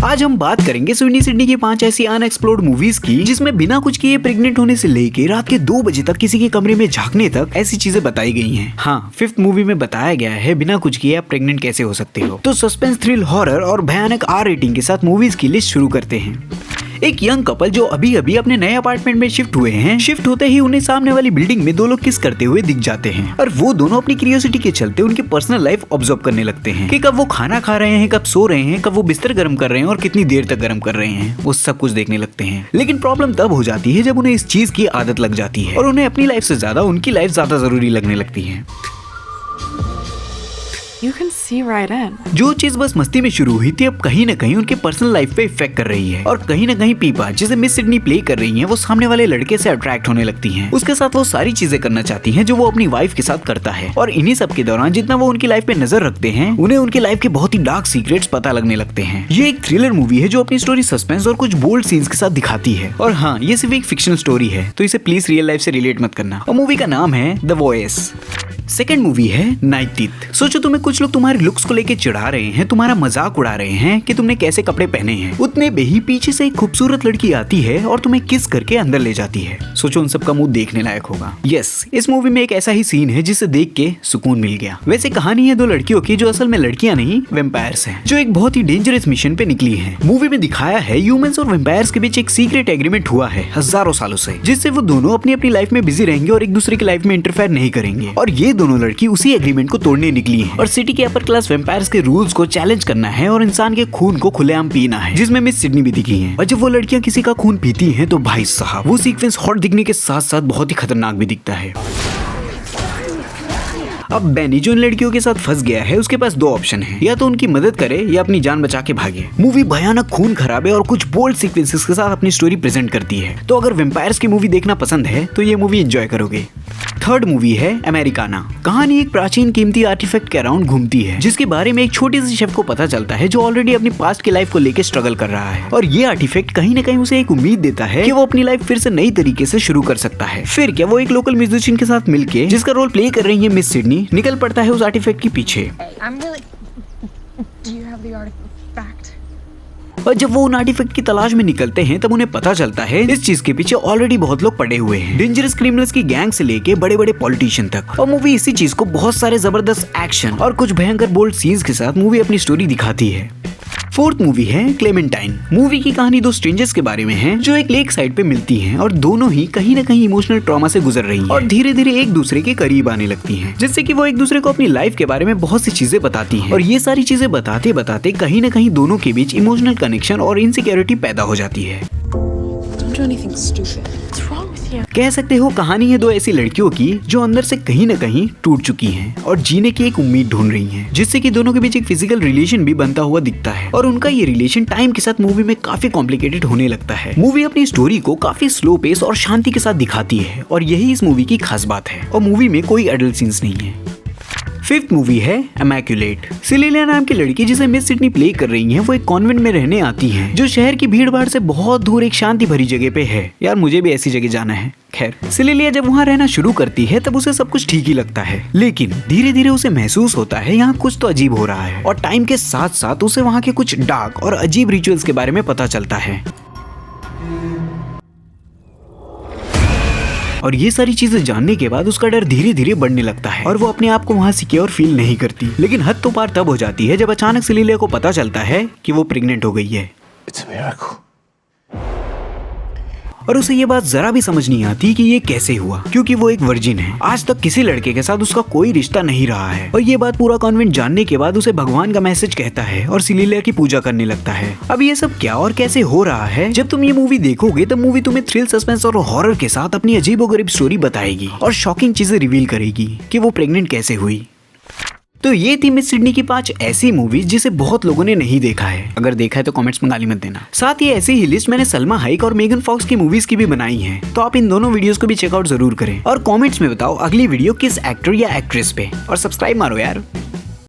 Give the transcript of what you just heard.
आज हम बात करेंगे सिडनी की 5 ऐसी अनएक्सप्लोर्ड मूवीज की जिसमें बिना कुछ किए प्रेग्नेंट होने से लेके रात के 2 बजे तक किसी के कमरे में झांकने तक ऐसी चीजें बताई गई हैं। हाँ, 5th मूवी में बताया गया है बिना कुछ किए आप प्रेग्नेंट कैसे हो सकते हो। तो सस्पेंस, थ्रिल, हॉरर और भयानक R रेटिंग के साथ मूवीज की लिस्ट शुरू करते हैं। एक यंग कपल जो अभी अभी अपने नए अपार्टमेंट में शिफ्ट हुए हैं, शिफ्ट होते ही उन्हें सामने वाली बिल्डिंग में 2 लोग किस करते हुए दिख जाते हैं और वो दोनों अपनी क्यूरियोसिटी के चलते उनकी पर्सनल लाइफ ऑब्जर्व करने लगते हैं कि कब वो खाना खा रहे हैं, कब सो रहे हैं, कब वो बिस्तर गर्म कर रहे हैं और कितनी देर तक गर्म कर रहे हैं। वो सब कुछ देखने लगते हैं। लेकिन प्रॉब्लम तब हो जाती है जब उन्हें इस चीज की आदत लग जाती है और उन्हें अपनी लाइफ से ज्यादा उनकी लाइफ ज्यादा जरूरी लगने लगती है। You can see right in. जो चीज बस मस्ती में शुरू हुई थी अब कहीं न कहीं उनके पर्सनल लाइफ पे इफेक्ट कर रही है और कहीं न कहीं पीपा जिसे मिस सिडनी प्ले कर रही हैं वो सामने वाले लड़के से अट्रैक्ट होने लगती हैं। उसके साथ वो सारी चीजें करना चाहती हैं जो वो अपनी वाइफ के साथ करता है और इन्हीं सब के दौरान जितना वो उनकी लाइफ पे नजर रखते हैं उन्हें उनकी लाइफ के बहुत ही डार्क सीक्रेट्स पता लगने लगते हैं। ये एक थ्रिलर मूवी है जो अपनी स्टोरी सस्पेंस और कुछ बोल्ड सीन्स के साथ दिखाती है। और हाँ, ये सिर्फ एक फिक्शनल स्टोरी है तो इसे प्लीज रियल लाइफ से रिलेट मत करना। और मूवी का नाम है द वॉइस। सेकंड मूवी है नाइट टीथ। सोचो तुम्हें कुछ लोग तुम्हारे लुक्स को लेके चिढ़ा रहे हैं, तुम्हारा मजाक उड़ा रहे हैं कि तुमने कैसे कपड़े पहने हैं। उतने में ही पीछे से एक खूबसूरत लड़की आती है और तुम्हें किस करके अंदर ले जाती है। सोचो उन सबका मुंह देखने लायक होगा। यस, इस मूवी में एक ऐसा ही सीन है जिसे देख के सुकून मिल गया। वैसे कहानी है 2 लड़कियों की जो असल में लड़कियां नहीं वेम्पायर्स हैं, जो एक बहुत ही डेंजरस मिशन पे निकली हैं। मूवी में दिखाया है ह्यूमंस और वेम्पायर्स के बीच एक सीक्रेट एग्रीमेंट हुआ है हजारों सालों से, जिससे वो दोनों अपनी अपनी लाइफ में बिजी रहेंगे और एक दूसरे की लाइफ में इंटरफेयर नहीं करेंगे। और ये दोनों लड़की उसी एग्रीमेंट को तोड़ने निकली हैं और सिटी के अपर क्लास वेम्पायर्स के रूल्स को चैलेंज करना है और इंसान के खून को खुलेआम पीना है, जिसमें मिस सिडनी भी दिखी हैं। और जब वो लड़कियां किसी का खून पीती हैं तो भाई साहब वो सीक्वेंस हॉट दिखने के साथ साथ बहुत ही खतरनाक भी दिखता है। अब बेनी जो इन लड़कियों के साथ फंस गया है उसके पास 2 ऑप्शन है, या तो उनकी मदद करे या अपनी जान बचा के भागे। मूवी भयानक खून खराबे और कुछ बोल्ड सीक्वेंसेस के साथ अपनी स्टोरी प्रेजेंट करती है। तो अगर वेम्पायर्स की मूवी देखना पसंद है तो ये मूवी एंजॉय करोगे। थर्ड मूवी है अमेरिकाना। कहानी एक प्राचीन कीमती आर्टिफैक्ट के अराउंड घूमती है जिसके बारे में एक छोटी सी शेफ को पता चलता है जो ऑलरेडी अपनी पास्ट की लाइफ को लेकर स्ट्रगल कर रहा है। और ये आर्टिफैक्ट कहीं न कहीं उसे एक उम्मीद देता है कि वो अपनी लाइफ फिर से नई तरीके से शुरू कर सकता है। फिर क्या वो एक लोकल म्यूजिशियन के साथ मिलके, जिसका रोल प्ले कर रही है मिस सिडनी, निकल पड़ता है उस आर्टिफैक्ट के पीछे। और जब वो उन आर्टिफैक्ट की तलाश में निकलते हैं तब उन्हें पता चलता है इस चीज के पीछे ऑलरेडी बहुत लोग पड़े हुए हैं, डेंजरस क्रिमिनल्स की गैंग से लेके बड़े बड़े पॉलिटिशियन तक। और मूवी इसी चीज को बहुत सारे जबरदस्त एक्शन और कुछ भयंकर बोल्ड सीन्स के साथ मूवी अपनी स्टोरी दिखाती है। फोर्थ मूवी है क्लेमेंटाइन। मूवी की कहानी 2 स्ट्रेंजर्स के बारे में है जो एक लेक साइड पे मिलती हैं और दोनों ही कहीं न कहीं इमोशनल ट्रॉमा से गुजर रही हैं और धीरे धीरे एक दूसरे के करीब आने लगती हैं, जिससे कि वो एक दूसरे को अपनी लाइफ के बारे में बहुत सी चीजें बताती हैं। और ये सारी चीजें बताते बताते कहीं न कहीं दोनों के बीच इमोशनल कनेक्शन और इनसिक्योरिटी पैदा हो जाती है। कह सकते हो कहानी है 2 ऐसी लड़कियों की जो अंदर से कहीं न कहीं टूट चुकी हैं और जीने की एक उम्मीद ढूंढ रही हैं, जिससे कि दोनों के बीच एक फिजिकल रिलेशन भी बनता हुआ दिखता है। और उनका ये रिलेशन टाइम के साथ मूवी में काफी कॉम्प्लिकेटेड होने लगता है। मूवी अपनी स्टोरी को काफी स्लो पेस और शांति के साथ दिखाती है और यही इस मूवी की खास बात है। और मूवी में कोई एडल्ट सीन्स नहीं है। 5th मूवी है इमैक्युलेट। सिलेलिया नाम की लड़की जिसे मिस सिडनी प्ले कर रही है वो एक कॉन्वेंट में रहने आती है जो शहर की भीड़ भाड़ से बहुत दूर एक शांति भरी जगह पे है। यार मुझे भी ऐसी जगह जाना है। खैर, सिलेलिया जब वहाँ रहना शुरू करती है तब उसे सब कुछ ठीक ही लगता है, लेकिन धीरे धीरे उसे महसूस होता है यहाँ कुछ तो अजीब हो रहा है। और टाइम के साथ साथ उसे वहाँ के कुछ डार्क और अजीब रिचुअल्स के बारे में पता चलता है। और ये सारी चीजें जानने के बाद उसका डर धीरे धीरे बढ़ने लगता है और वो अपने आप को वहाँ सिक्योर फील नहीं करती। लेकिन हद तो पार तब हो जाती है जब अचानक सिलेलिया को पता चलता है कि वो प्रेग्नेंट हो गई है। और उसे ये बात जरा भी समझ नहीं आती कि ये कैसे हुआ, क्योंकि वो एक वर्जिन है। आज तक किसी लड़के के साथ उसका कोई रिश्ता नहीं रहा है। और ये बात पूरा कॉन्वेंट जानने के बाद उसे भगवान का मैसेज कहता है और सिलेलिया की पूजा करने लगता है। अब ये सब क्या और कैसे हो रहा है, जब तुम ये मूवी देखोगे तब मूवी तुम्हें थ्रिल, सस्पेंस और हॉरर के साथ अपनी अजीबोगरीब स्टोरी बताएगी और शॉकिंग चीजें रिवील करेगी कि वो प्रेग्नेंट कैसे हुई। तो ये थी मिस सिडनी की 5 ऐसी मूवीज जिसे बहुत लोगों ने नहीं देखा है। अगर देखा है तो कमेंट्स में गाली मत देना। साथ ही ऐसी ही लिस्ट मैंने सलमा हाइक और मेगन फॉक्स की मूवीज की भी बनाई है, तो आप इन दोनों वीडियोस को भी चेकआउट जरूर करें और कमेंट्स में बताओ अगली वीडियो किस एक्टर या एक्ट्रेस पे, और सब्सक्राइब मारो यार।